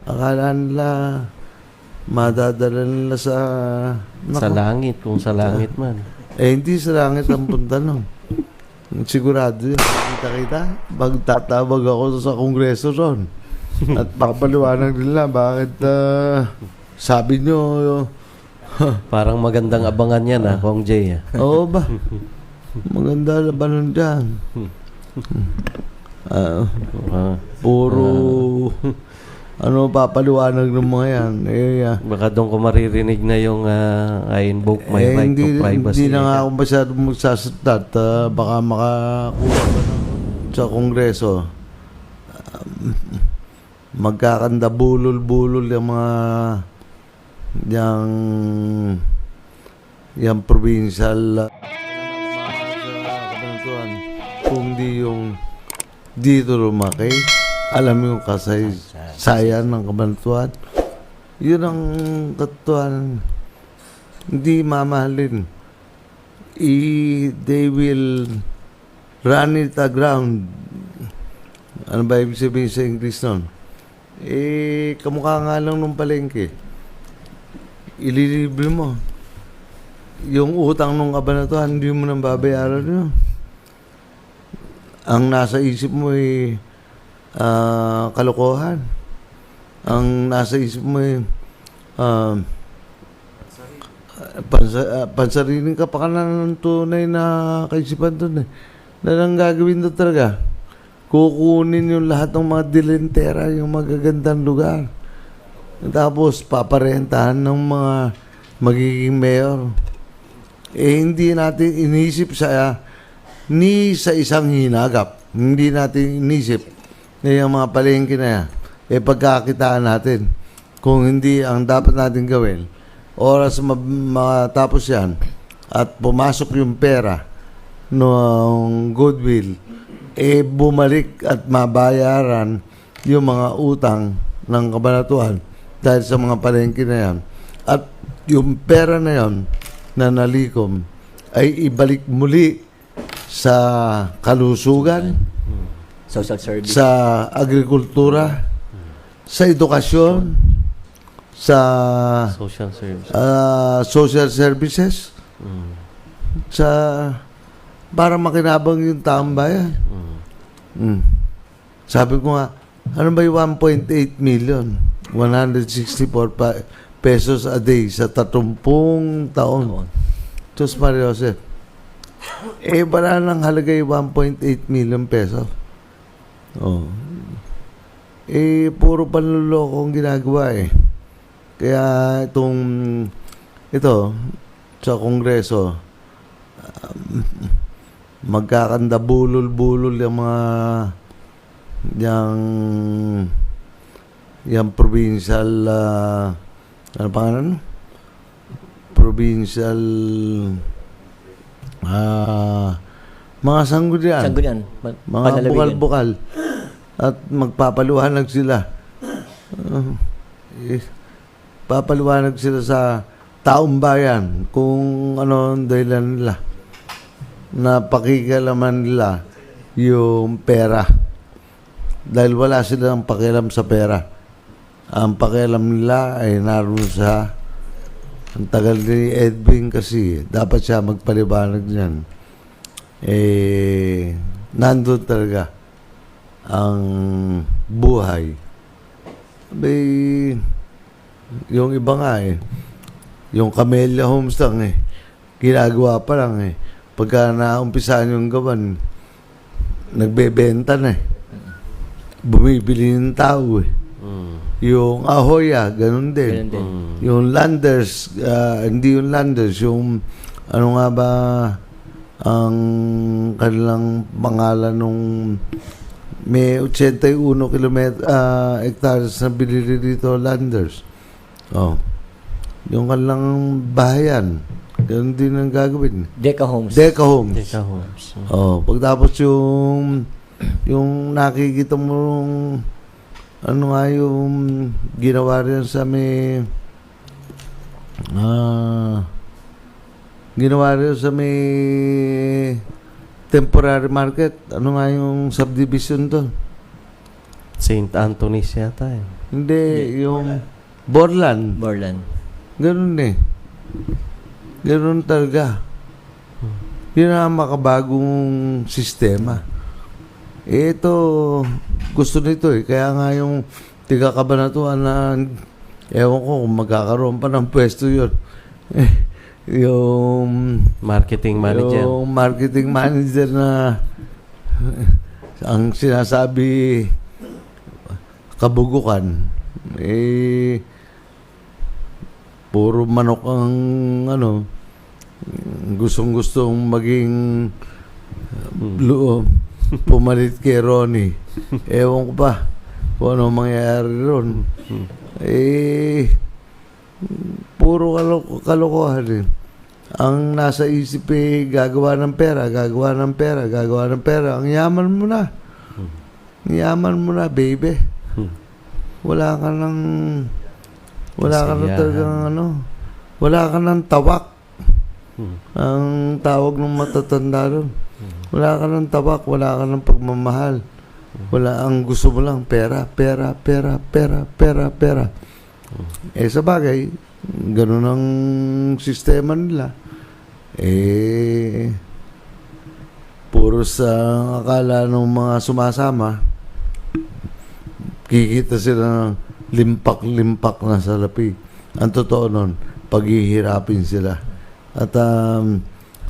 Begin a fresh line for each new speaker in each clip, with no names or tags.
Akala nila madadala nila sa
Sa langit, kung sa langit man.
hindi sa langit ang punta nun. Sigurado yun. Kita-kita. Magtatawag ako sa kongreso ron. At papaliwanag nila bakit sabi nyo
Parang magandang abangan yan, Kong Jay.
oo ba? Maganda labanan dyan. Puro papaliwanag ng mga yan.
Baka doon ko maririnig na yung I invoke my right to privacy.
Hindi na nga ako masyadong magsasalita at baka makakuha ka sa kongreso. Magkakanda bulol-bulol yung mga yung provincial kung di yung dito lumaki, alam mo yung kasaysayan ng Kabanatuan, yun ang katuan, hindi mamahalin. They will run it aground. Ano ba ibig sabihin sa English nun? Kamukha nga lang nung palengke. Ililibre mo. Yung utang nung Kabanatuan, hindi mo nang babayaran yun. Ang nasa isip mo ay kalokohan. Ang nasa isip mo ay pansariling kapakanan ng tunay na kaisipan doon. Na lang gagawin doon talaga. Kukunin yung lahat ng mga dilentera, yung magagandang lugar. Tapos paparentahan ng mga magiging mayor. Hindi natin inisip ni sa isang hinagap. Hindi natin inisip na yung mga palengke na yan, pagkakitaan natin. Kung hindi ang dapat natin gawin, oras matapos yan, at pumasok yung pera ng goodwill, bumalik at mabayaran yung mga utang ng Kabanatuan dahil sa mga palengke na yan. At yung pera na yan na nalikom ay ibalik muli sa kalusugan,
social service,
sa agrikultura, sa edukasyon, sa social services, sa para makinabang yung taong bayan. Sabi ko nga, ano ba yung 1.8 million? 164 pesos a day sa 30 taon. Diyos Maria Jose. Wala nang halaga yung 1.8 million pesos. Puro panluloko ang ginagawa Kaya ito, sa Kongreso, magkakanda bulol-bulol yung mga yung provincial ano pangalan? Provincial mga sanggunian. Mga bukal-bukal. At magpapaluhanag sila. Papaluhanag sila sa taong bayan kung ano ang dahilan nila. Napakikalaman nila yung pera. Dahil wala silang pakialam sa pera. Ang pakialam nila ay naroon sa ang tagal ni Edwin kasi dapat siya magpaliwanag niyan. Nandun talaga ang buhay. Yung iba nga yung Camellia Homes lang ginagawa pa lang pagka naumpisahan yung gawan, nagbebenta na bumibili ng tao Yung Ahoya, ganun din. Yung Landers, hindi yung Landers, yung ano nga ba ang kanilang pangalan nung may 81 hectares na binili dito, Landers. Yung kanilang bahayan, ganun din ang gagawin.
Deca Homes.
Pagtapos yung nakikita mo ano nga yung ginawa rin sa may temporary market. Ano nga yung subdivision doon?
St. Anthony's yata
Hindi, yung Borland.
Borland.
Ganun eh. Ganun talaga. Yun ang makabagong sistema. Ito, gusto nito eh. Kaya nga yung tiga-Kabanatuan na, ewan ko kung magkakaroon pa ng pwesto yun. Yung
Marketing manager.
yung marketing manager na ang sinasabi kabugukan, puro manok ang gustong-gustong maging pumalit kay Ronnie. Ewan ko pa kung ano mangyayari ron. Puro kalokohan eh. Ang nasa isip gagawa ng pera, gagawa ng pera, gagawa ng pera. Ang yaman mo na. Ang yaman mo na, baby. Wala ka ng talagang wala ka ng tawak. Ang tawag ng matatanda doon. Wala ka ng tawak, wala ka ng pagmamahal. Wala, ang gusto mo lang pera, pera, pera, pera, pera, pera. Sa bagay, ganun ang sistema nila. Puro sa akala ng mga sumasama, kikita sila ng limpak-limpak na salapi. Ang totoo nun, paghihirapin sila. At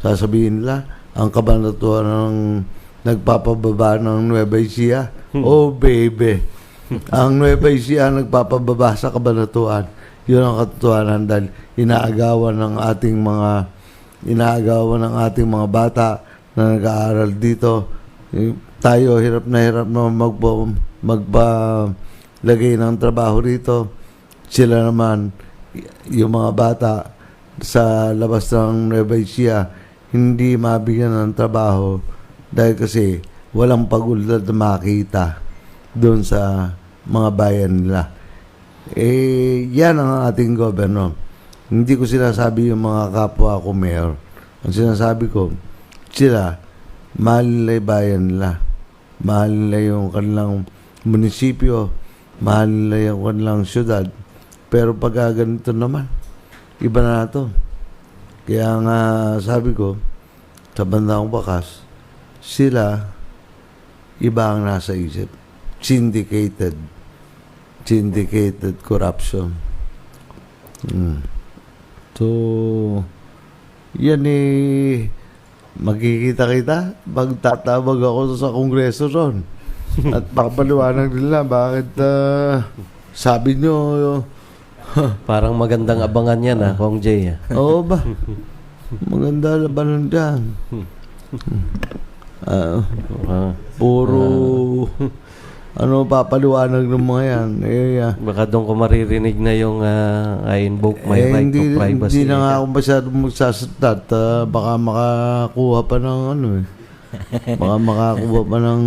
sasabihin nila, ang Kabanatuan ng nagpapababa ng Nueva Ecija. Oh, baby. Ang Nueva Ecija nagpapababa sa Kabanatuan. Yun ang katotohanan dahil inaagawan ng ating mga bata na nag-aaral dito. Tayo hirap na magpalagay ng trabaho rito. Sila naman, yung mga bata sa labas ng Nueva Ecija, hindi mabigyan ng trabaho dahil kasi walang pag-ulad na makita doon sa mga bayan nila. Yan ang ating gobyerno. Hindi ko sinasabi yung mga kapwa ko mayor. Ang sinasabi ko, sila, mahal nila yung bayan nila. Mahal nila yung kanilang munisipyo. Mahal nila yung kanilang syudad. Pero pag ganito naman, iba na to. Kaya nga sabi ko, sa bandang wakas, sila, iba ang nasa isip. Syndicated corruption. So, yan magkikita kita, magtatawag ako sa kongreso ron. At pakapaliwanag nila bakit sabi nyo,
Parang magandang abangan yan, Kong Jay.
oo ba? Maganda labanan dyan. Puro papaliwanag ng mga yan.
Baka doon ko maririnig na yung I invoke my right to privacy.
Hindi na nga ako masyadong magsasatat. Baka makakuha pa ng baka makakuha pa ng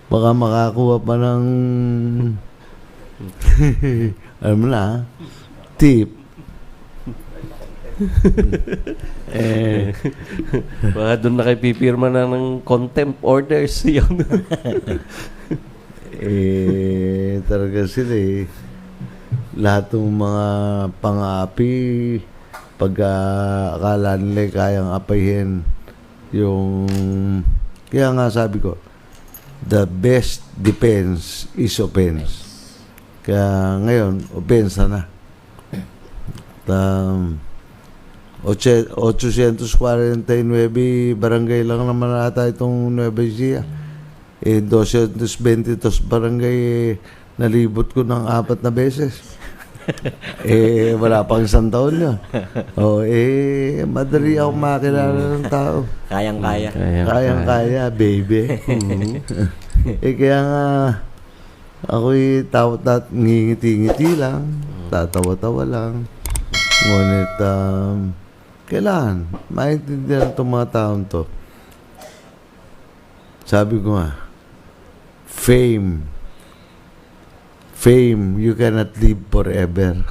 baka makakuha pa ng alam mo na, tip.
Baka doon na kayo pipirma na ng contempt orders yun.
Talaga sila lahat ng mga pang-aapi, pag akala nila kayang apayin yung, kaya nga sabi ko, the best defense is offense. Kaya ngayon, offense na. 849 barangay lang naman ata itong Nueva Ecija. 222 barangay nalibot ko ng 4 na beses. Wala pang 1 taon yun. Madali ako makilala ng tao.
Kayang-kaya.
Kayang-kaya, baby. Kaya nga, ako'y ngingiti-ngiti lang, tatawa-tawa lang. Ngunit, kailangan maintindihan itong mga taon to. Sabi ko nga, fame, you cannot live forever.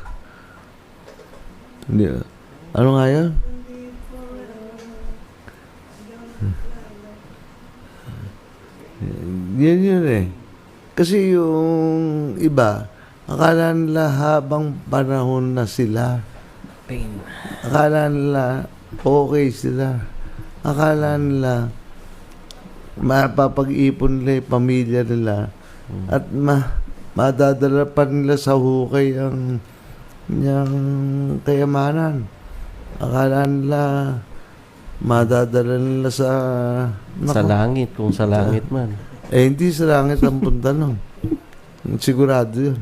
Ano nga yan? Yan yun Kasi yung iba, akala nila habang panahon na sila.
Pain.
Akala nila okay sila. Akala nila mapapag-ipon nila yung pamilya nila at madadala pa nila sa hukay ang niyang kayamanan. Akala nila madadala nila sa
Sa langit, kung sa langit man.
hindi sa langit ang punta nun. Sigurado yun.